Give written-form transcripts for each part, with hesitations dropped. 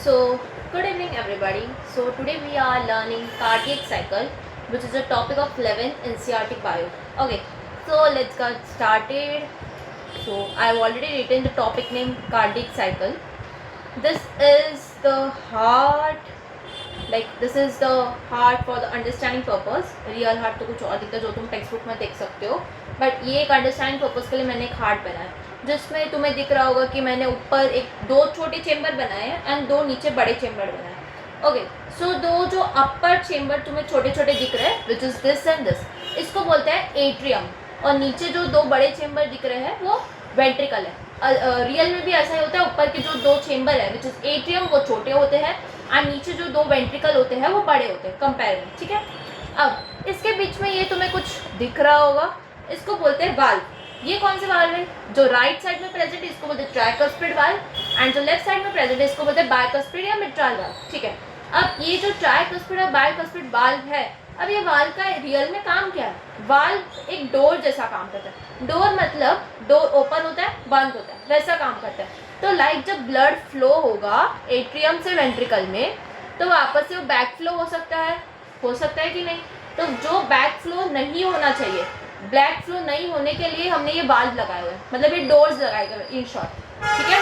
So, good evening everybody. So, today we are learning cardiac cycle, which is a topic of 11th NCERT Bio. Okay, so let's get started. So, I've already written the topic name cardiac cycle. This is the heart, this is the heart for the understanding purpose. Real heart तो कुछ और दिखता है जो तुम text book में देख सकते हो, बट ये एक अंडरस्टैंडिंग पर्पज़ के लिए मैंने एक हार्ट बनाया जिसमें तुम्हें दिख रहा होगा कि मैंने ऊपर दो छोटे चेम्बर बनाए हैं एंड दो नीचे बड़े चेम्बर बनाए हैं. ओके, सो दो जो अपर चेम्बर तुम्हें छोटे छोटे दिख रहे हैं which is this and this, इसको बोलते हैं एट्रियम. और नीचे जो दो बड़े चेम्बर दिख रहे हैं वो वेंट्रिकल है. रियल में भी ऐसा ही होता है, ऊपर के जो दो चेम्बर है विच इज़ एट्रियम वो छोटे होते हैं एंड नीचे जो दो वेंट्रिकल होते हैं वो बड़े होते हैं कंपेयर में. ठीक है, अब इसके बीच में ये तुम्हें कुछ दिख रहा होगा, इसको बोलते हैं वाल्व. ये कौन से वाल्व है? जो राइट साइड में प्रेजेंट है इसको बोलते हैं ट्राइकस्पिड वाल्व एंड जो लेफ्ट साइड में प्रेजेंट है इसको बोलते हैं बाइकस्पिड या मिट्रल वाल्व. ठीक है, अब ये जो ट्राइकस्पिड और बाइकस्पिड वाल्व है, अब ये वाल्व का रियल में काम क्या है? वाल्व एक डोर जैसा काम करता है. डोर मतलब डोर ओपन होता है बंद होता है, वैसा काम करता है. तो लाइक जब ब्लड फ्लो होगा एट्रियम से वेंट्रिकल में तो वापस से वो बैक फ्लो हो सकता है कि नहीं? तो जो बैक फ्लो नहीं होना चाहिए, ब्लैक फ्लो नहीं होने के लिए हमने ये वाल्व लगाए हुए हैं, मतलब ये डोर्स लगाए गए इन शॉर्ट. ठीक है,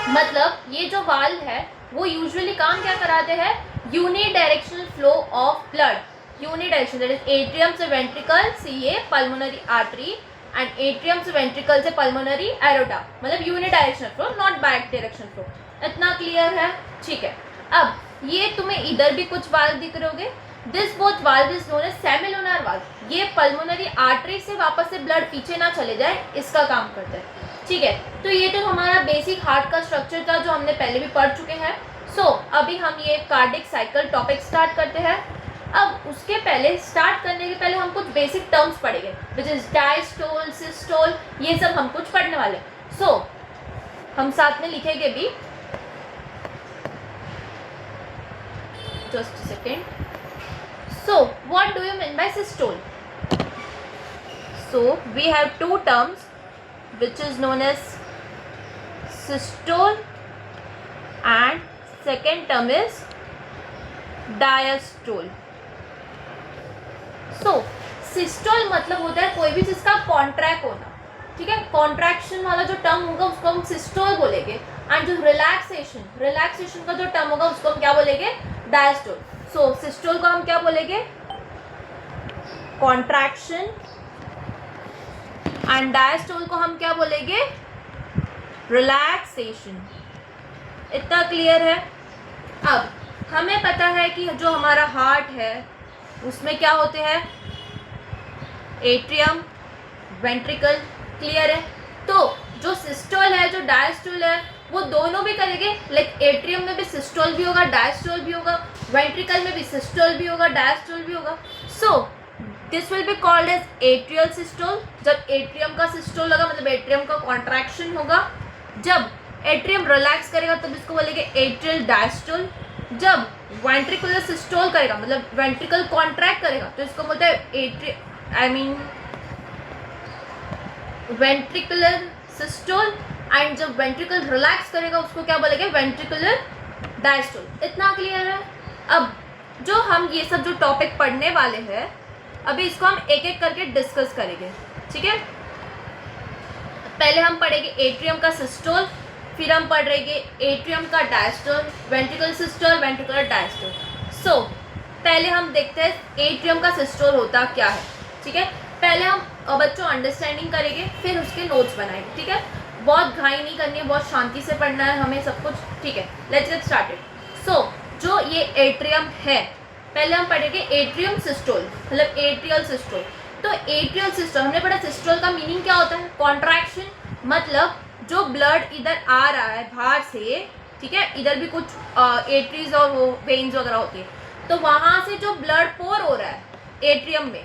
मतलब ये जो वाल्व है वो यूजुअली काम क्या कराते हैं? Unidirectional flow of blood. Unidirection that is atrium से वेंट्रिकल से ये पल्मोनरी आर्टरी एंड एट्रियम से वेंट्रिकल से पल्मोनरी एरोटा, मतलब unidirectional flow not bidirectional flow. इतना क्लियर है? ठीक है, अब ये तुम्हें इधर भी कुछ वाल्व दिख रहे होंगे. This both valve is known as semilunar valve. ये पल्मोनरी आर्टरी से वापस से ब्लड पीछे ना चले जाए इसका काम करता है. ठीक है, तो ये तो हमारा बेसिक हार्ट का स्ट्रक्चर था जो हमने पहले भी पढ़ चुके हैं. सो अभी हम ये कार्डियक साइकिल टॉपिक स्टार्ट करते हैं. अब उसके पहले स्टार्ट करने के पहले हम कुछ बेसिक टर्म्स पढ़ेंगे विच इज डायस्टोल, सिस्टोल, ये सब हम कुछ पढ़ने वाले. सो हम साथ में लिखेंगे भी. Just a second. So, what do you mean by systole? So, we have two terms which is known as systole and second term is diastole. So, systole मतलब होता है कोई भी चीज़ का कॉन्ट्रैक्ट होना. ठीक है, कॉन्ट्रैक्शन वाला जो टर्म होगा उसको हम सिस्टोल बोलेंगे एंड जो रिलैक्सेशन का जो टर्म होगा उसको हम क्या बोलेंगे? डायस्टोल. सो सिस्टोल को हम क्या बोलेंगे? कॉन्ट्रैक्शन एंड डायस्टोल को हम क्या बोलेंगे? रिलैक्सेशन. इतना क्लियर है? अब हमें पता है कि जो हमारा हार्ट है उसमें क्या होते हैं? Atrium, ventricle. क्लियर है? तो जो सिस्टोल है, जो डायस्टोल है, वो दोनों भी करेंगे. लाइक एट्रियम में भी सिस्टोल भी होगा, डायस्टोल भी होगा, वेंट्रिकल में भी सिस्टोल भी होगा, डायस्टोल भी होगा. So this will be called as atrial systole. जब एट्रियम का सिस्टोल होगा मतलब एट्रियम का कॉन्ट्रैक्शन होगा. जब एट्रियम रिलैक्स करेगा तब इसको बोलेंगे एट्रियल डायस्टोल. जब वेंट्रिकुलर सिस्टोल करेगा मतलब वेंट्रिकल कॉन्ट्रैक्ट करेगा तो इसको बोलते हैं वेंट्रिकुलर सिस्टोल. एंड जब वेंट्रिकल रिलैक्स करेगा उसको क्या बोलेंगे? Ventricular diastole. इतना क्लियर है? अब जो हम ये सब जो टॉपिक पढ़ने वाले हैं अभी इसको हम एक एक करके डिस्कस करेंगे. ठीक है, पहले हम पढ़ेंगे एट्रियम का सिस्टोल, फिर हम पढ़ेंगे एट्रियम का diastole, ventricular systole, ventricular diastole. So पहले हम देखते हैं एट्रियम का सिस्टोल होता क्या है. ठीक है, पहले हम बच्चों अंडरस्टैंडिंग करेंगे फिर उसके नोट्स बनाएंगे. ठीक है, बहुत घाई नहीं करनी है, बहुत शांति से पढ़ना है हमें सब कुछ. ठीक है, लेट्स गेट स्टार्टेड. सो जो ये एट्रियम है पहले हम पढ़ेंगे एट्रियम सिस्टोल मतलब एट्रियल सिस्टोल. तो एट्रियल सिस्टोल हमने पढ़ा. सिस्टोल का मीनिंग क्या होता है? कॉन्ट्रैक्शन. मतलब जो ब्लड इधर आ रहा है बाहर से, ठीक है, इधर भी कुछ एट्रीज और वो वेन्स वगैरह होती है, तो वहाँ से जो ब्लड पोर हो रहा है एट्रियम में,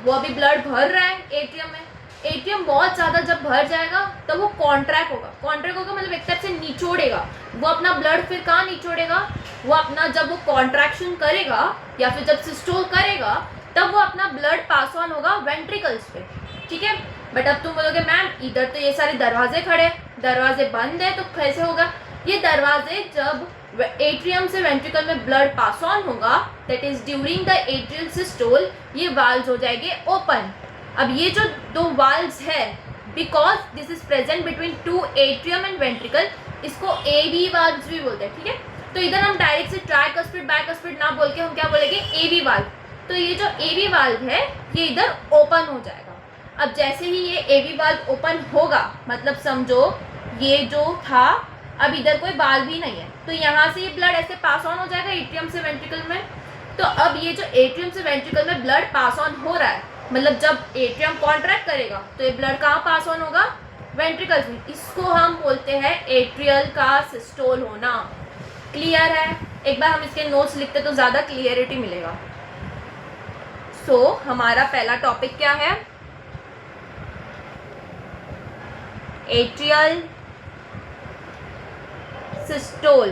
वो अभी ब्लड भर रहा है एट्रियम में. एट्रियम बहुत ज़्यादा जब भर जाएगा तो वो कॉन्ट्रैक्ट होगा मतलब एक टाइप से निचोड़ेगा. वो अपना ब्लड फिर कहाँ निचोड़ेगा? वो अपना जब वो कॉन्ट्रैक्शन करेगा या फिर जब सिस्टोल करेगा तब वो अपना ब्लड पास ऑन होगा वेंट्रिकल्स पे. ठीक है, बट अब तुम बोलोगे मैम इधर तो ये सारे दरवाजे खड़े, दरवाजे बंद है तो कैसे होगा? ये दरवाजे जब एट्रियम से वेंट्रिकल में ब्लड पास ऑन होगा, that is during the atrial systole, ये वाल्व्स हो जाएंगे ओपन। अब ये जो दो वाल्व्स है, because this is present between two atrium and ventricle, इसको ए बी वाल्व्स भी बोलते हैं, ठीक है। तो इधर हम डायरेक्ट से ट्राइकस्पिड बाइकस्पिड ना बोल के हम क्या बोलेंगे, ए बी वाल्व। तो ये जो ए बी वाल्व है ये इधर ओपन हो जाएगा। अब जैसे ही ये ए बी वाल्व ओपन होगा, मतलब समझो ये जो था अब इधर कोई वाल्व ही नहीं है, तो यहाँ से ये ब्लड ऐसे पास ऑन हो जाएगा एट्रियम से वेंट्रिकल में। तो अब ये जो एट्रियम से वेंट्रिकल में ब्लड पास ऑन हो रहा है, मतलब जब एट्रियम कॉन्ट्रैक्ट करेगा तो ये ब्लड कहाँ पास ऑन होगा, वेंट्रिकल्स में। इसको हम बोलते हैं एट्रियल का सिस्टोल होना। क्लियर है? एक बार हम इसके नोट्स लिखते तो ज़्यादा क्लियरिटी मिलेगा। सो हमारा पहला टॉपिक क्या है, एट्रियल सिस्टोल,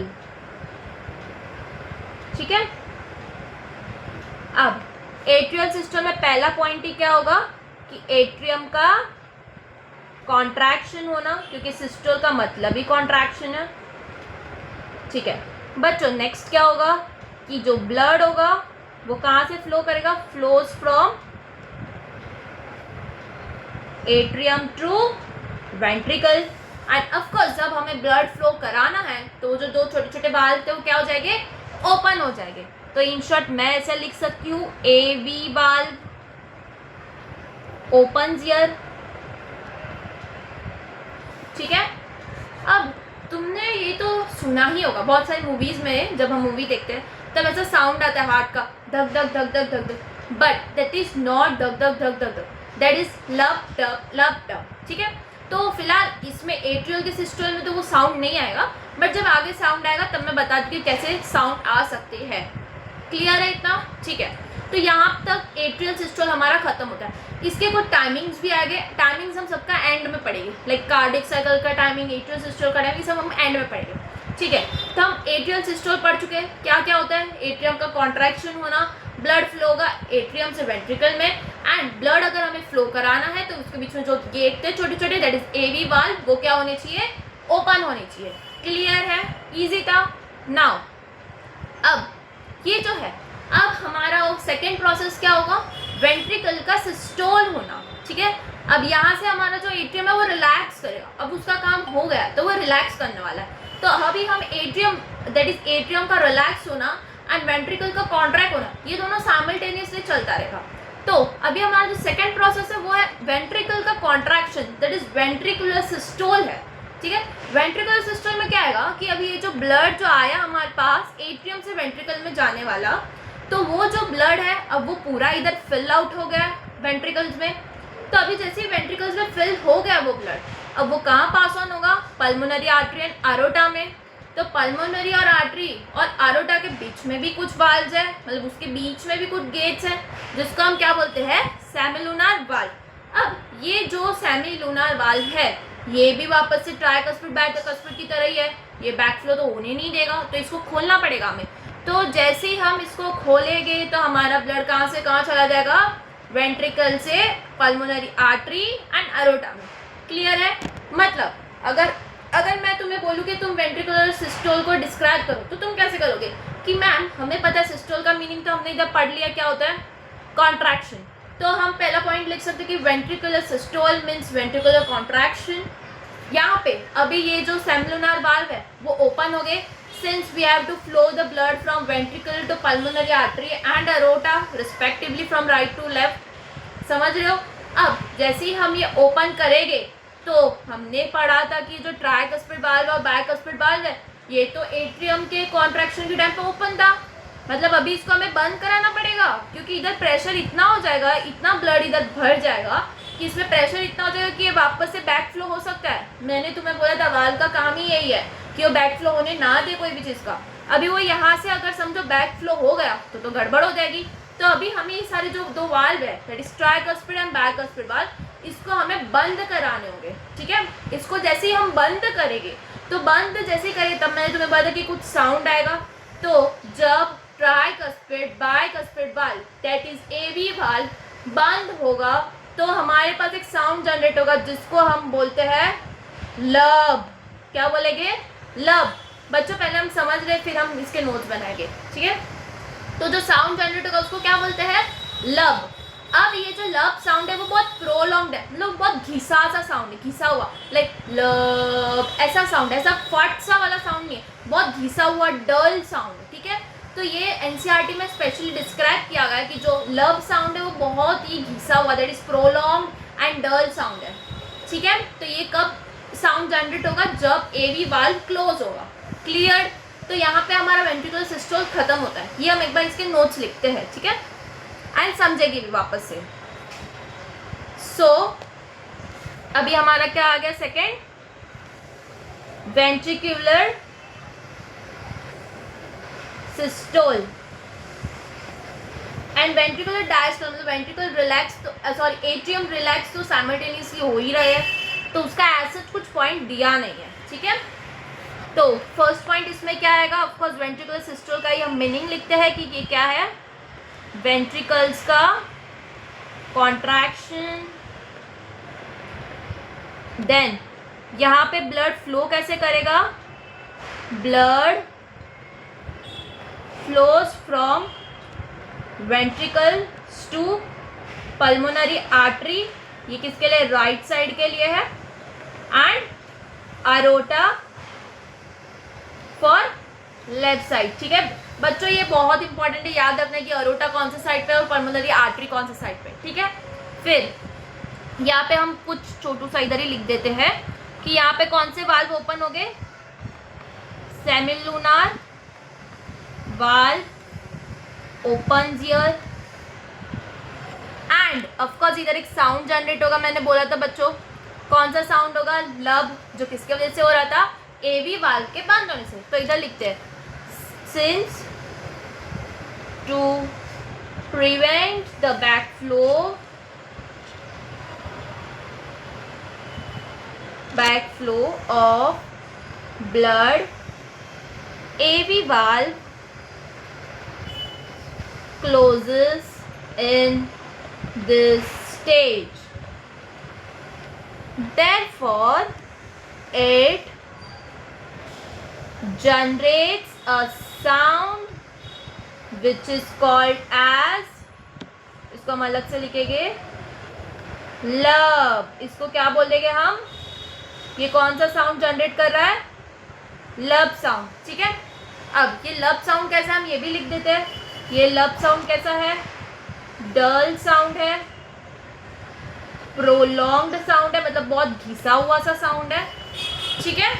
ठीक है। अब एट्रियल सिस्टोल में पहला पॉइंट ही क्या होगा कि एट्रियम का कॉन्ट्रैक्शन होना, क्योंकि सिस्टोल का मतलब ही कॉन्ट्रैक्शन है, ठीक है बच्चों। नेक्स्ट क्या होगा कि जो ब्लड होगा वो कहाँ से फ्लो करेगा, flows from atrium to ventricle. And of course जब हमें ब्लड फ्लो कराना है तो जो दो छोटे छोटे वाल्व थे वो क्या हो जाएंगे, ओपन हो जाएंगे। तो इन शॉर्ट मैं ऐसे लिख सकती हूँ, A V valve open here, ठीक है। अब तुमने ये तो सुना ही होगा बहुत सारी मूवीज में, जब हम मूवी देखते हैं तब ऐसा साउंड आता है हार्ट का, धक धक धक धक धक धक, बट दैट इज नॉट धक धक धक धक धक, दैट इज लब डब, ठीक है। तो फिलहाल इसमें एट्रियल के सिस्टोल में तो वो साउंड नहीं आएगा, बट जब आगे साउंड आएगा तब मैं बता दूँगी कैसे साउंड आ सकते हैं। क्लियर है इतना, ठीक है। तो यहाँ तक एट्रियल सिस्टोल हमारा खत्म होता है। इसके कुछ टाइमिंग्स भी आएंगे, टाइमिंग्स हम सबका एंड में पढ़ेंगे, लाइक कार्डिक साइकिल का टाइमिंग, एट्रियल सिस्टोल का टाइमिंग, सब हम एंड में पढ़ेंगे, ठीक है। तो हम एट्रियल सिस्टोल पढ़ चुके हैं, क्या क्या होता है, एट्रियम का कॉन्ट्रैक्शन होना, ब्लड फ्लो होगा एट्रियम से वेंट्रिकल में, एंड ब्लड अगर हमें फ्लो कराना है तो उसके बीच में जो गेट थे छोटे छोटे, that is A V valve, वो क्या होने चाहिए, ओपन होने चाहिए। क्लियर है, इजी था। नाउ अब ये जो है, अब हमारा सेकेंड प्रोसेस क्या होगा, वेंट्रिकल का सिस्टोल होना, ठीक है। अब यहाँ से हमारा जो एट्रियम है वो रिलैक्स करेगा, अब उसका काम हो गया तो वो रिलैक्स करने वाला है। तो अभी हम एट्रियम, दैट इज एट्रियम का रिलैक्स होना एंड वेंट्रिकल का कॉन्ट्रैक्ट होना, ये दोनों साइमल्टेनियसली चलता रहेगा। तो अभी हमारा जो सेकेंड प्रोसेस है वो है वेंट्रिकल का contraction, that is ventricular systole है, ठीक है। वेंट्रिकुलर सिस्टोल में क्या आएगा कि अभी ये जो ब्लड जो आया हमारे पास एट्रियम से वेंट्रिकल में जाने वाला, तो वो जो ब्लड है अब वो पूरा इधर फिल आउट हो गया वेंट्रिकल्स में। तो अभी जैसे ही वेंट्रिकल्स में फिल हो गया वो ब्लड, अब वो कहाँ पास ऑन होगा, पल्मोनरी आर्टरी एंड आरोटा में। तो पल्मोनरी और आर्टरी और आरोटा के बीच में भी कुछ वाल्व्स है, मतलब उसके बीच में भी कुछ गेट्स हैं, जिसको हम क्या बोलते हैं, सेमिलुनर वाल्व। अब ये जो सेमिलुनर वाल्व है ये भी वापस से ट्राइकस्पिड बाइकस्पिड की तरह ही है, ये बैक फ्लो तो होने नहीं देगा, तो इसको खोलना पड़ेगा हमें। तो जैसे ही हम इसको खोलेंगे तो हमारा ब्लड कहाँ से कहाँ चला जाएगा, वेंट्रिकल से पल्मोनरी आर्टरी एंड अरोटा में। क्लियर है? मतलब अगर मैं तुम्हें बोलूँ कि तुम वेंट्रिकुलर सिस्टोल को डिस्क्राइब करो तो तुम कैसे करोगे कि मैम हमें पता है सिस्टोल का मीनिंग तो हमने इधर पढ़ लिया, क्या होता है, कॉन्ट्रैक्शन। तो हम पहला पॉइंट लिख सकते हैं कि ventricular systole means ventricular contraction. यहाँ पे अभी ये जो सेमिलुनर वाल्व है वो ओपन हो गए, since we have to flow the blood from ventricle to pulmonary artery and aorta respectively from right to left। समझ रहे हो? अब जैसे ही हम ये ओपन करेंगे तो हमने पढ़ा था कि जो ट्राइकस्पिड वाल्व और बाइकस्पिड वाल्व है ये तो एट्रियम के कॉन्ट्रैक्शन के टाइम पे ओपन था, मतलब अभी इसको हमें बंद कराना पड़ेगा क्योंकि इधर प्रेशर इतना हो जाएगा, इतना ब्लड इधर भर जाएगा कि इसमें प्रेशर इतना हो जाएगा कि ये वापस से बैक फ्लो हो सकता है। मैंने तुम्हें बोला था वाल्व का काम ही यही है कि वो बैक फ्लो होने ना दे कोई भी चीज़ का। अभी वो यहाँ से अगर समझो बैक फ्लो हो गया तो गड़बड़ हो जाएगी। तो अभी हमें ये सारे जो दो वाल्व है that is tricuspid and bicuspid valve, इसको हमें बंद कराने होंगे, ठीक है। इसको जैसे ही हम बंद करेंगे तो बंद जैसे ही करेंगे तब मैंने तुम्हें बताया कि कुछ साउंड आएगा। तो जब tricuspid bicuspid valve that is AV valve बंद होगा तो हमारे पास एक साउंड जनरेट होगा जिसको हम बोलते हैं लब। क्या बोलेंगे? लब। बच्चों पहले हम समझ गए, फिर हम इसके नोट्स बनाएंगे, ठीक है। तो जो साउंड जनरेट होगा उसको क्या बोलते हैं, लब। अब ये जो लब साउंड है वो बहुत प्रोलॉन्ग्ड है, मतलब बहुत घिसा सा साउंड है, घिसा हुआ, लाइक लब ऐसा साउंड है, ऐसा फट सा वाला साउंड नहीं है, बहुत घिसा हुआ डल साउंड है, ठीक है। तो ये एनसीईआरटी में स्पेशली डिस्क्राइब किया गया है कि जो लब साउंड है वो बहुत ही घिसा हुआ, that is prolonged and dull sound है, ठीक है। तो ये कब साउंड जनरेट होगा, जब एवी वाल्व क्लोज होगा, क्लियर। तो यहाँ पे हमारा वेंट्रिकुलर सिस्टोल खत्म होता है, ये हम एक बार इसके नोट्स लिखते हैं, ठीक है, एंड समझेगी भी वापस से। सो अभी हमारा क्या आ गया, second, ventricular systole and ventricular diastole, मतलब वेंट्रिकल रिलैक्स तो सॉरी एट्रियम रिलैक्स तो साइमल्टेनियसली हो ही रहे हैं, तो उसका ऐसा कुछ पॉइंट दिया नहीं है, ठीक है। तो फर्स्ट पॉइंट इसमें क्या आएगा, ऑफकोर्स वेंट्रिकुलर सिस्टोल का हम मीनिंग लिखते हैं कि ये क्या है, वेंट्रिकल्स का कॉन्ट्रैक्शन। देन यहाँ पे ब्लड फ्लो कैसे करेगा, blood flows from ventricles to pulmonary artery, ये किसके लिए, राइट साइड के लिए है, and aorta for left side, ठीक है। बच्चों ये बहुत इंपॉर्टेंट है, याद रखना है कि अरोटा कौन से साइड पे है और पल्मोनरी आर्टरी कौन से साइड पे, ठीक है। फिर यहाँ पे हम कुछ छोटू सा इधर ही लिख देते हैं कि यहाँ पे कौन से वाल्व ओपन हो गए, semilunar valve open here, and of course इधर एक साउंड जनरेट होगा, मैंने बोला था बच्चों, कौन सा साउंड होगा, लब, जो किसके वजह से हो रहा था, एवी वाल्व के बंद होने से। तो इधर लिखते हैं, since to prevent the backflow of blood, AV valve closes in this stage. Therefore, it generates a sound which is called as, इसको हम अलग से लिखेंगे, लब। इसको क्या बोलेंगे हम, ये कौन सा साउंड जनरेट कर रहा है, लब साउंड, ठीक है। अब ये लब साउंड कैसा है, हम ये भी लिख देते हैं, ये लब साउंड कैसा है, डल साउंड है, प्रोलॉन्ग्ड साउंड है, मतलब बहुत घिसा हुआ सा साउंड है, ठीक है।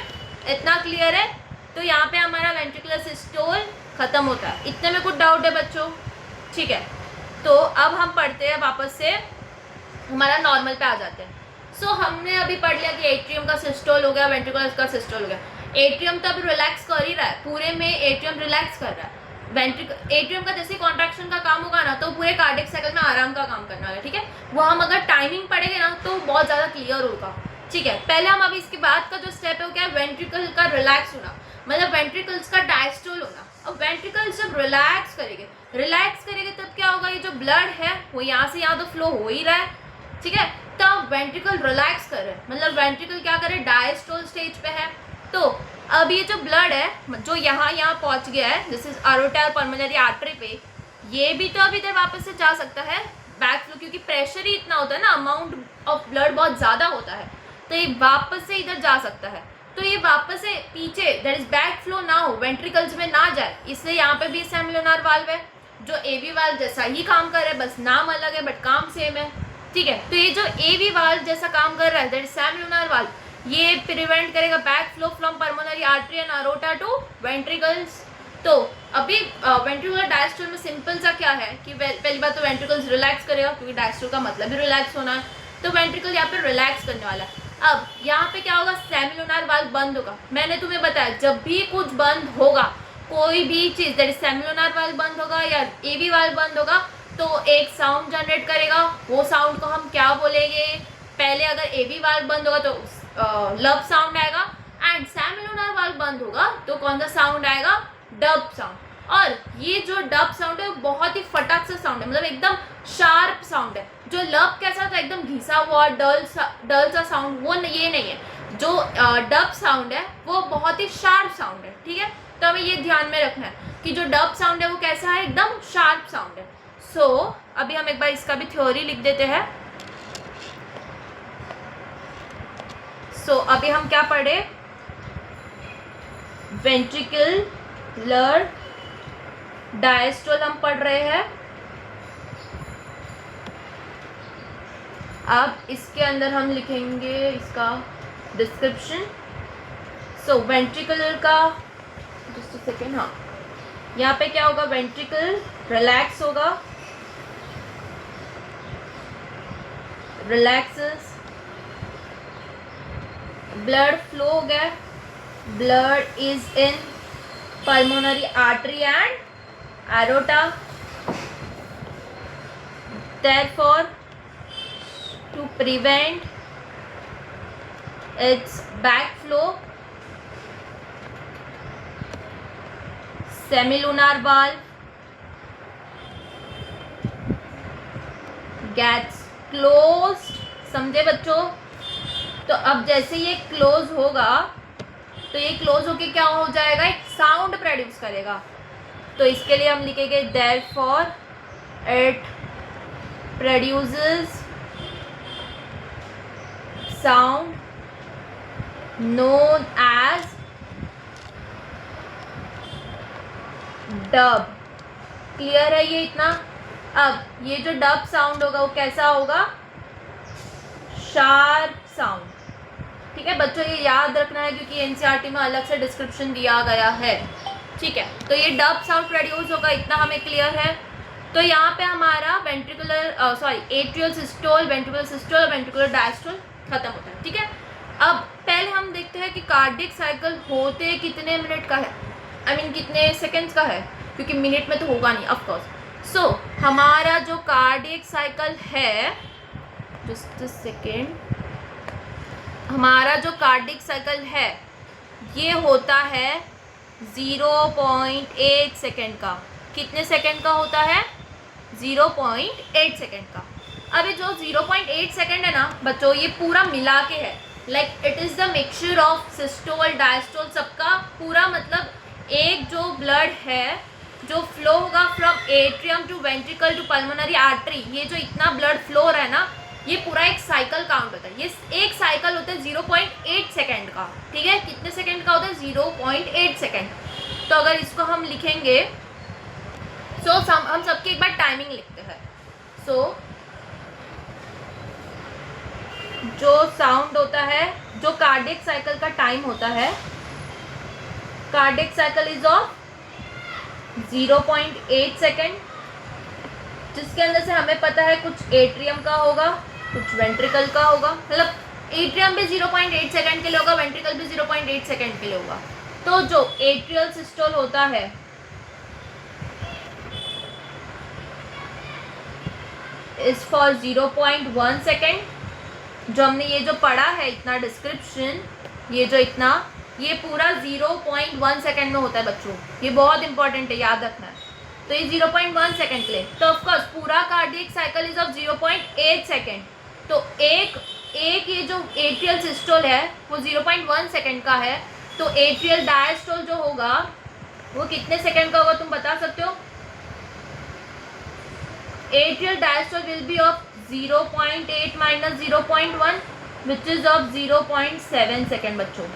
इतना क्लियर है। तो यहाँ पे हमारा वेंट्रिकुलर सिस्टोल खत्म होता है, इतने में कुछ डाउट है बच्चों, ठीक है। तो अब हम पढ़ते हैं वापस से, हमारा नॉर्मल पे आ जाते हैं। सो हमने अभी पढ़ लिया कि एट्रियम का सिस्टोल हो गया, वेंट्रिकुलर का सिस्टोल हो गया। एट्रियम तो अभी रिलैक्स कर ही रहा है, पूरे में एट्रियम रिलैक्स कर रहा है। एट्रियम का जैसे कॉन्ट्रैक्शन का काम होगा ना, तो पूरे कार्डियक साइकिल में आराम का काम करना है, ठीक है। वो हम अगर टाइमिंग पढ़ेंगे ना तो बहुत ज़्यादा क्लियर होगा, ठीक है। पहले हम अभी इसके बाद का जो स्टेप है वो क्या है, वेंट्रिकल का रिलैक्स होना, मतलब वेंट्रिकल्स का डायस्टोल होना। अब वेंट्रिकल्स जब रिलैक्स करेंगे तब क्या होगा, ये जो ब्लड है वो यहाँ से यहाँ तो फ्लो हो ही रहा है, ठीक है। तब वेंट्रिकल रिलैक्स कर रहे हैं, मतलब वेंट्रिकल क्या करे, डायस्टोल स्टेज पे है। तो अब ये जो ब्लड है जो यहाँ पहुँच गया है, दिस इज अरोटा और पल्मोनरी आर्टरी पे, ये भी तो अभी इधर वापस से जा सकता है बैक फ्लो, क्योंकि प्रेशर ही इतना होता है ना, अमाउंट ऑफ ब्लड बहुत ज़्यादा होता है, तो ये वापस से इधर जा सकता है। तो ये वापस से पीछे, दैट इज बैक फ्लो ना हो, वेंट्रिकल्स में ना जाए, इसलिए यहाँ पे भी सेमिलुनार वाल्व है, जो एवी वाल्व जैसा ही काम कर रहा है, बस नाम अलग है बट काम सेम है, ठीक है। तो ये जो एवी वाल्व जैसा काम कर रहा है, दैट इज सेमिलुनार वाल्व, ये प्रिवेंट करेगा back flow from pulmonary artery and aorta to ventricles. तो अभी वेंट्रिकुलर डायस्टोल में सिंपल सा क्या है कि पहली बात तो वेंट्रिकल्स रिलैक्स करेगा, क्योंकि डायस्टोल का मतलब ही रिलैक्स होना है, तो वेंट्रिकल यहाँ पे रिलैक्स करने वाला है। अब यहाँ पे क्या होगा, सेमिलुनार वाल्व बंद होगा। मैंने तुम्हें बताया जब भी कुछ बंद होगा, कोई भी चीज़, दैट इज सेमिलुनार वाल्व बंद होगा या एवी वाल्व बंद होगा, तो एक साउंड जनरेट करेगा। वो साउंड को हम क्या बोलेंगे, पहले अगर एवी वाल्व बंद होगा तो लब साउंड आएगा, एंड सेमिलुनार वाल्व बंद होगा तो कौन सा साउंड आएगा, डब साउंड। और ये जो डब साउंड है बहुत ही फटाक सा साउंड है, मतलब एकदम शार्प साउंड है। जो लब कैसा था, एकदम घिसा हुआ डल सा साउंड, वो ये नहीं है। जो डब साउंड है वो बहुत ही शार्प साउंड है, ठीक है। तो हमें ये ध्यान में रखना है कि जो डब साउंड है वो कैसा है, एकदम शार्प साउंड है। सो अभी हम एक बार इसका भी थ्योरी लिख देते हैं। सो अभी हम क्या पढ़े, वेंट्रिकुलर डायस्टोल हम पढ़ रहे हैं। अब इसके अंदर हम लिखेंगे इसका डिस्क्रिप्शन। सो वेंट्रिकुलर का, जस्ट अ सेकेंड, हाँ यहाँ पे क्या होगा, वेंट्रिकल रिलैक्स होगा, रिलैक्सेस, ब्लड फ्लो हो गया, blood is in pulmonary artery and aorta, therefore to prevent its backflow, semilunar valve gets closed। समझे बच्चों? तो अब जैसे ये क्लोज होगा तो ये क्लोज होके क्या हो जाएगा, एक साउंड प्रोड्यूस करेगा। तो इसके लिए हम लिखेंगे therefore it produces sound known as dub। Clear है ये इतना? अब ये जो डब साउंड होगा वो कैसा होगा, शार्प साउंड, ठीक है बच्चों, ये याद रखना है क्योंकि एनसीईआरटी में अलग से डिस्क्रिप्शन दिया गया है, ठीक है। तो ये डब साउंड प्रोड्यूस होगा, इतना हमें क्लियर है। तो यहाँ पे हमारा ventricular atrial systole, ventricular systole, ventricular diastole खत्म होता है, ठीक है। अब पहले हम देखते हैं कि कार्डियक साइकिल होते कितने मिनट का है, आई मीन कितने सेकेंड्स का है, क्योंकि मिनट में तो होगा नहीं ऑफ कोर्स। सो हमारा जो कार्डियक साइकिल है, जस्ट अ सेकेंड, हमारा जो कार्डियक साइकिल है ये होता है 0.8 सेकेंड का। कितने सेकेंड का होता है, 0.8 सेकेंड का। अभी जो 0.8 सेकेंड है ना बच्चों, ये पूरा मिला के है, like it is the mixture of systole diastole, सबका पूरा, मतलब एक जो ब्लड है जो फ्लो होगा from atrium to ventricle to pulmonary artery, ये जो इतना ब्लड फ्लो हो रहा है ना, ये पूरा एक साइकिल काउंट होता है। ये एक साइकिल होता है 0.8 सेकेंड का, ठीक है। कितने सेकेंड का होता है, 0.8 सेकेंड। तो अगर इसको हम लिखेंगे, हम सबकी एक बार टाइमिंग लिखते हैं। जो साउंड होता है, जो कार्डियक साइकिल का टाइम होता है, cardiac cycle is of 0.8 second, जिसके अंदर से हमें पता है कुछ एट्रियम का होगा, कुछ वेंट्रिकल का होगा, मतलब एट्रियम भी 0.8 सेकेंड के लिए होगा, वेंट्रिकल भी 0.8 सेकेंड के लिए होगा। तो जो एट्रियल सिस्टोल होता है इज फॉर 0.1 सेकेंड। जो हमने ये जो पढ़ा है इतना डिस्क्रिप्शन, ये जो इतना, ये पूरा 0.1 सेकेंड में होता है बच्चों, ये बहुत इंपॉर्टेंट है, याद रखना है। तो ये 0.1 सेकेंड के लिए, तो ऑफकोर्स पूरा cardiac cycle is of 0.8 second. तो एक ये जो एट्रियल सिस्टोल है वो 0.1 सेकेंड का है, तो एट्रियल डायस्टोल जो होगा वो कितने सेकेंड का होगा, तुम बता सकते हो? Atrial diastole will be of 0.8 minus 0.1 which is of 0.7 second बच्चों।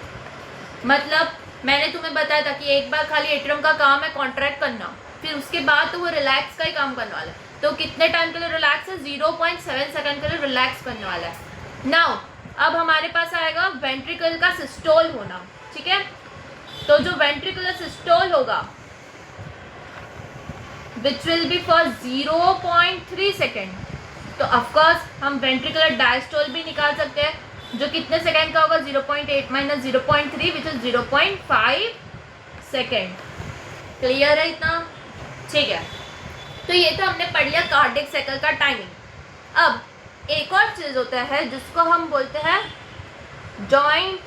मतलब मैंने तुम्हें बताया था कि एक बार खाली एट्रियम का काम है कॉन्ट्रैक्ट करना, फिर उसके बाद तो वो रिलैक्स का ही काम करने वाला है। तो कितने टाइम के लिए रिलैक्स है, 0.7 सेकेंड के लिए रिलैक्स करने वाला है। नाउ अब हमारे पास आएगा वेंट्रिकल का सिस्टोल होना, ठीक है। तो जो वेंट्रिकुलर सिस्टोल होगा which will be for 0.3 second, तो ऑफकोर्स हम वेंट्रिकुलर डायस्टोल भी निकाल सकते हैं, जो कितने सेकेंड का होगा, 0.8 minus 0.3 which is 0.5 second. Clear है इतना? ठीक है। तो ये तो हमने पढ़ लिया कार्डियक साइकिल का टाइमिंग। अब एक और चीज़ होता है जिसको हम बोलते हैं जॉइंट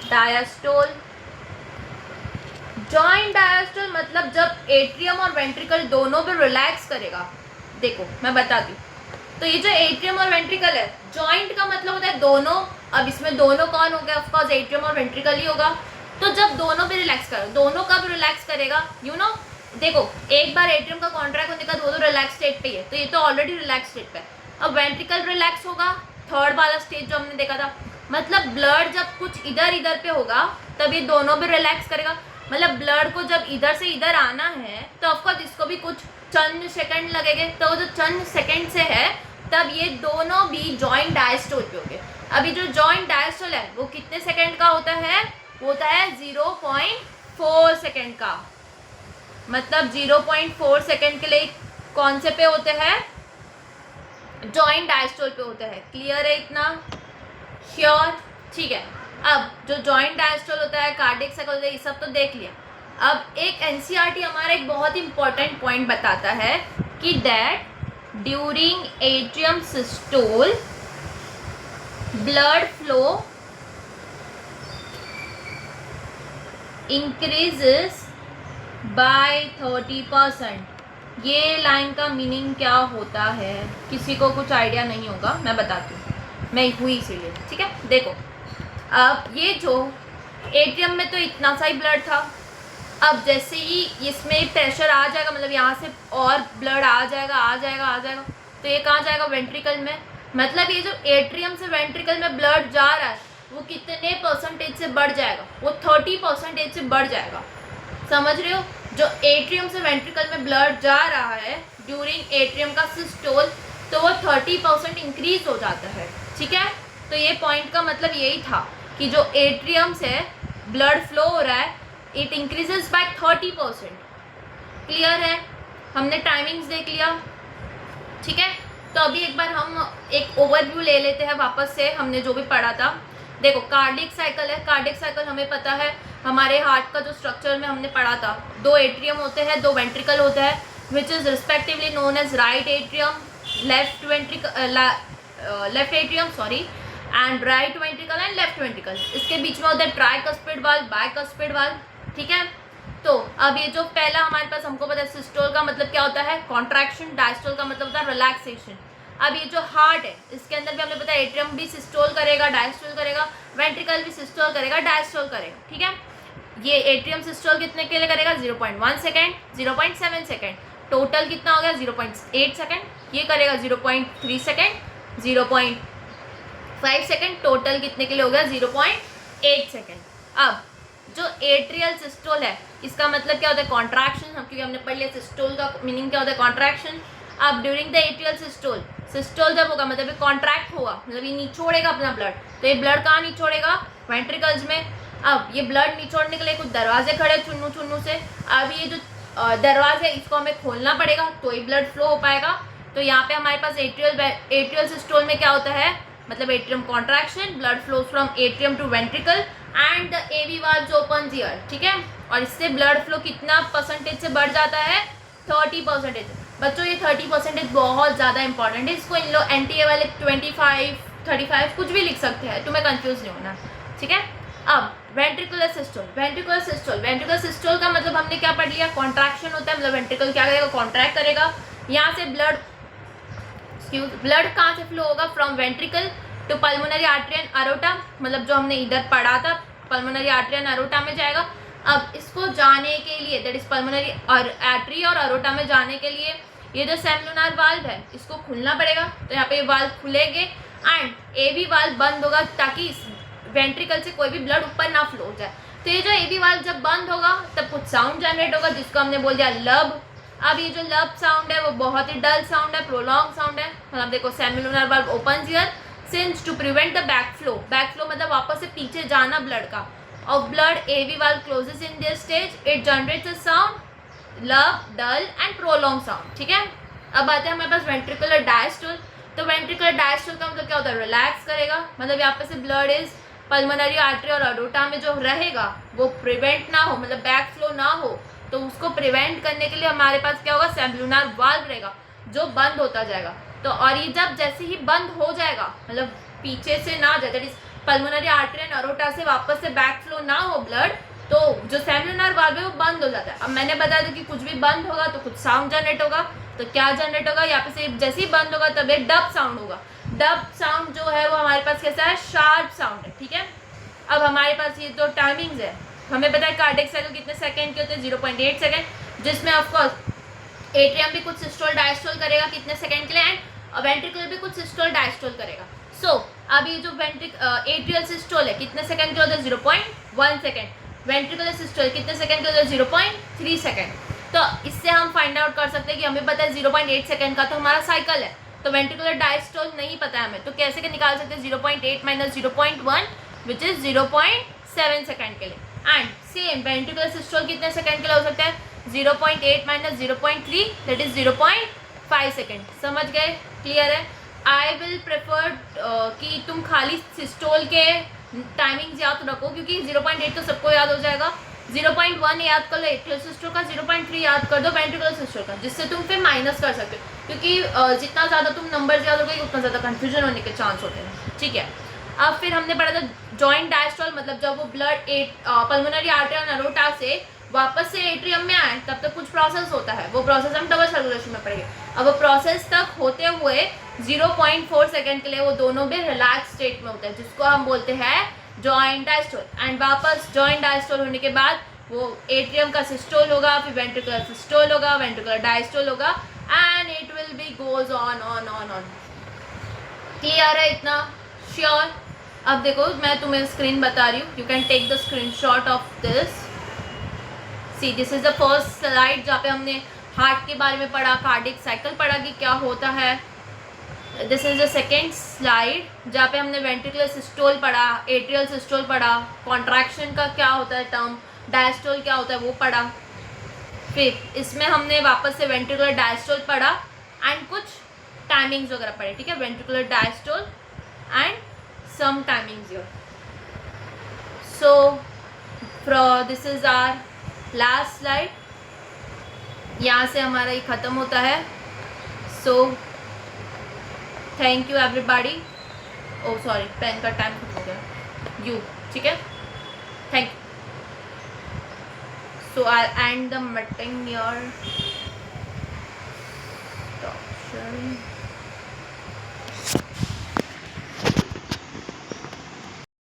डायस्टोल। जॉइंट डायस्टोल मतलब जब एट्रियम और वेंट्रिकल दोनों पे रिलैक्स करेगा। देखो मैं बताती हूँ, तो ये जो एट्रियम और वेंट्रिकल है, जॉइंट का मतलब होता है दोनों। अब इसमें दोनों कौन हो गया? ऑफ कोर्स एट्रियम और वेंट्रिकल ही होगा। तो जब दोनों पे रिलैक्स करो, दोनों कब रिलैक्स करेगा? देखो, एक बार एट्रियम का कॉन्ट्रैक्ट होने का वो रिलैक्स स्टेट पे ही है, तो ये तो ऑलरेडी रिलैक्स स्टेट पे है। अब वेंट्रिकल रिलैक्स होगा, थर्ड वाला स्टेज जो हमने देखा था, मतलब ब्लड जब कुछ इधर इधर पे होगा तब ये दोनों भी रिलैक्स करेगा। मतलब ब्लड को जब इधर से इधर आना है तो ऑफकोर्स इसको भी कुछ चंद सेकंड लगेंगे, तो वो जो चंद सेकंड से है तब ये दोनों भी जॉइंट डायस्टोल पे होंगे। अभी जो जॉइंट डायस्टोल है वो कितने सेकंड का होता है? होता है 0.4 सेकंड का। मतलब 0.4 सेकंड के लिए कौन से पे होते हैं? जॉइंट डायस्टोल पे होते हैं। क्लियर है इतना? श्योर? ठीक है। अब जो जॉइंट डायस्टोल होता है, कार्डियक साइकिल होता है, ये सब तो देख लिया। अब एक एनसीईआरटी हमारा एक बहुत इंपॉर्टेंट पॉइंट बताता है कि that during atrium systole blood flow increases by 30%। ये लाइन का मीनिंग क्या होता है? किसी को कुछ आइडिया नहीं होगा, मैं बताती हूँ, मैं हुई इसीलिए। ठीक है, देखो, अब ये जो एट्रियम में तो इतना सा ही ब्लड था, अब जैसे ही इसमें प्रेशर आ जाएगा, मतलब यहाँ से और ब्लड आ जाएगा, तो ये कहाँ जाएगा? वेंट्रिकल में। मतलब ये जो एट्रियम से वेंट्रिकल में ब्लड जा रहा है वो कितने परसेंटेज से बढ़ जाएगा? वो 30% से बढ़ जाएगा। समझ रहे हो? जो एट्रियम से वेंट्रिकल में ब्लड जा रहा है ड्यूरिंग एट्रियम का सिस्टोल, तो वो 30% इंक्रीज हो जाता है। ठीक है, तो ये पॉइंट का मतलब यही था कि जो एट्रियम से ब्लड फ्लो हो रहा है इट इंक्रीजेस बाय 30%। क्लियर है? हमने टाइमिंग्स देख लिया। ठीक है, तो अभी एक बार हम एक ओवरव्यू ले लेते हैं वापस से हमने जो भी पढ़ा था। देखो, कार्डियक साइकिल है। कार्डियक साइकिल हमें पता है, हमारे हार्ट का जो स्ट्रक्चर में हमने पढ़ा था, 2 एट्रियम होते हैं, 2 वेंट्रिकल होते हैं, which is respectively known as right atrium, left atrium and right ventricle and left ventricle. इसके बीच में होता है ट्राइकस्पिड वाल्व, बाइकस्पिड वाल्व। ठीक है, तो अब ये जो पहला हमारे पास हमको पता है, सिस्टोल का मतलब क्या होता है? कॉन्ट्रैक्शन। डायस्टोल का मतलब होता है रिलैक्सेशन। अब ये जो हार्ट है इसके अंदर भी हमने पता है एट्रियम भी सिस्टोल करेगा, डायस्टोल करेगा, वेंट्रिकल भी सिस्टोल करेगा, डायस्टोल करेगा। ठीक है, ये एट्रियम सिस्टोल कितने के लिए करेगा? 0.1 सेकेंड, 0.7 सेकेंड, टोटल कितना हो गया? 0.8 सेकेंड। ये करेगा 0.3 सेकेंड, 0.5 सेकेंड, टोटल कितने के लिए हो गया? 0.8 सेकेंड। अब जो एट्रियल सिस्टोल है इसका मतलब क्या होता है? कॉन्ट्रैक्शन। क्योंकि हमने पढ़ लिया सिस्टोल का मीनिंग क्या होता है? कॉन्ट्रैक्शन। अब during the atrial systole, systole जब होगा मतलब ये कॉन्ट्रैक्ट होगा, मतलब ये निचोड़ेगा अपना ब्लड। तो ये ब्लड कहाँ निचोड़ेगा? वेंट्रिकल्स में। अब ये ब्लड निचोड़ने के लिए कुछ दरवाजे खड़े चुन्नू चुन्नू से। अब ये जो दरवाजे इसको हमें खोलना पड़ेगा तो ये ब्लड फ्लो हो पाएगा। तो यहाँ पे हमारे पास एट्रियल सिस्टोल में क्या होता है? मतलब atrium contraction, blood flows from atrium to ventricle and the AV valves open here. ठीक है, और इससे ब्लड फ्लो कितना परसेंटेज से बढ़ जाता है? 30%। बच्चों, ये 30% बहुत ज़्यादा इंपॉर्टेंट है। इसको इन लोग NTA वाले 25, 35 कुछ भी लिख सकते हैं, तुम्हें कंफ्यूज नहीं होना। ठीक है, अब वेंट्रिकुलर सिस्टोल। वेंट्रिकुलर सिस्टोल का मतलब हमने क्या पढ़ लिया? कॉन्ट्रैक्शन होता है, मतलब वेंट्रिकल क्या करेगा? कॉन्ट्रैक्ट करेगा। यहाँ से ब्लड कहाँ से फ्लो होगा? From ventricle to pulmonary artery and aorta, मतलब जो हमने इधर पढ़ा था पल्मोनरी आर्टरी एंड अरोटा में जाएगा। अब इसको जाने के लिए, दैट इज पल्मोनरी आर्टरी और अरोटा में जाने के लिए ये जो सेम्लुनार वाल्व है इसको खुलना पड़ेगा। तो यहाँ पे ये वाल्व खुलेंगे एंड एवी वाल्व बंद होगा ताकि वेंट्रिकल से कोई भी ब्लड ऊपर ना फ्लो हो जाए। तो ये जो एवी वाल्व जब बंद होगा तब कुछ साउंड जनरेट होगा जिसको हमने बोल दिया लब। अब ये जो लब साउंड है वो बहुत ही डल साउंड है, प्रोलॉन्ग साउंड है। मतलब देखो, semilunar valve open here since to prevent the backflow मतलब वापस से पीछे जाना ब्लड का। और blood AV valve closes in this stage, it generates a sound lub, dull and prolong sound. ठीक है, अब आते हैं हमारे पास वेंट्रिकुलर डायस्टोल। तो वेंट्रिकुलर डायस्टोल का मतलब क्या होता है? रिलैक्स करेगा। मतलब यहाँ पे से ब्लड इज पल्मोनरी आर्टरी और अरोटा में जो रहेगा वो प्रिवेंट ना हो, मतलब बैक फ्लो ना हो, तो उसको प्रिवेंट करने के लिए हमारे पास क्या होगा? सेम्लुनार वाल्व रहेगा जो बंद होता जाएगा। तो और ये जब जैसे ही बंद हो जाएगा, मतलब पीछे से ना जाए, that is pulmonary artery and aorta से वापस से बैक फ्लो ना हो ब्लड, तो जो सेम्लुनार वाल्व है वो बंद हो जाता है। अब मैंने बताया था कि कुछ भी बंद होगा तो कुछ साउंड जनरेट होगा, तो क्या जनरेट होगा यहाँ पे से, जैसे ही बंद होगा तब एक डब साउंड होगा। डब साउंड जो है वो हमारे पास कैसा है, शार्प साउंड है, ठीक है। अब हमारे पास ये जो टाइमिंग्स है, हमें पता है कार्डियक साइकिल कितने सेकंड के होते हैं, 0.8 सेकंड, जिसमें ऑफकोर्स एट्रियम भी कुछ सिस्टोल डायस्टोल करेगा कितने सेकंड के लिए, एंड वेंट्रिकुलर भी कुछ सिस्टोल डायस्टोल करेगा। सो अब ये जो एट्रियल सिस्टोल है कितने सेकंड के होते हैं, 0.1 सेकंड। वेंट्रिकुलर सिस्टोल कितने सेकंड के होते हैं, 0.3 सेकंड। तो इससे हम फाइंड आउट कर सकते हैं कि हमें पता है 0.8 सेकंड का तो हमारा साइकिल है, तो वेंट्रिकुलर डायस्टोल नहीं पता है हमें, तो कैसे के निकाल सकते हैं 0.8 माइनस 0.1 विच इज 0.7 सेकंड के लिए। एंड सेम वेंट्रिकुलर सिस्टोल कितने सेकंड के लिए हो सकता है, 0.8 माइनस 0.3 दैट इज 0.5 सेकंड। समझ गए, क्लियर है। आई विल प्रेफर कि तुम खाली सिस्टोल के टाइमिंग्स याद रखो, क्योंकि 0.8 तो सबको याद हो जाएगा, 0.1 याद कर लो एट्रियल सिस्टोल का, 0.3 याद कर दो वेंट्रिकुलर सिस्टोल का, जिससे तुम फिर माइनस कर सकते हो, क्योंकि जितना ज़्यादा तुम नंबर्स याद रखोगे उतना ज़्यादा कन्फ्यूजन होने के चांस होते हैं, ठीक है। अब फिर हमने पढ़ा था जॉइंट डायस्टोल, मतलब जब वो ब्लड पल्मोनरी आर्टरी और नरोटा से वापस से एट्रियम में आए तब तक कुछ प्रोसेस होता है, वो प्रोसेस हम डबल सर्कुलेशन में पढ़ेंगे। अब वो प्रोसेस तक होते हुए 0.4 सेकंड के लिए वो दोनों भी रिलैक्स स्टेट में होते हैं, जिसको हम बोलते हैं जॉइंट डायस्टोल। एंड वापस जॉइंट डायस्टोल होने के बाद वो एट्रियम का सिस्टोल होगा, फिर वेंट्रिकुलर सिस्टोल होगा, वेंट्रिकुलर डायस्टोल होगा, and it will be goes on on on on. Clear है इतना, श्योर। अब देखो मैं तुम्हें स्क्रीन बता रही हूँ, you can take the screenshot of this. See this is the first slide जहाँ पे हमने हार्ट के बारे में पढ़ा, कार्डियक साइकिल पढ़ा कि क्या होता है। This is the second slide जहाँ पे हमने वेंट्रिकुलर सिस्टोल पढ़ा, एट्रियल सिस्टोल पढ़ा, कॉन्ट्रैक्शन का क्या होता है टर्म, डायस्टोल क्या होता है वो पढ़ा। फिर इसमें हमने वापस से वेंट्रिकुलर डायस्टोल पढ़ा एंड कुछ टाइमिंग्स वगैरह पढ़े, ठीक है। Ventricular diastole and some timings your. So this is our last slide, यहाँ से हमारा ये ख़त्म होता है। So thank you everybody. Oh sorry, pen का टाइम खत्म हो गया, यू, ठीक है, thank you. So I'll end the meeting here. Stop sharing.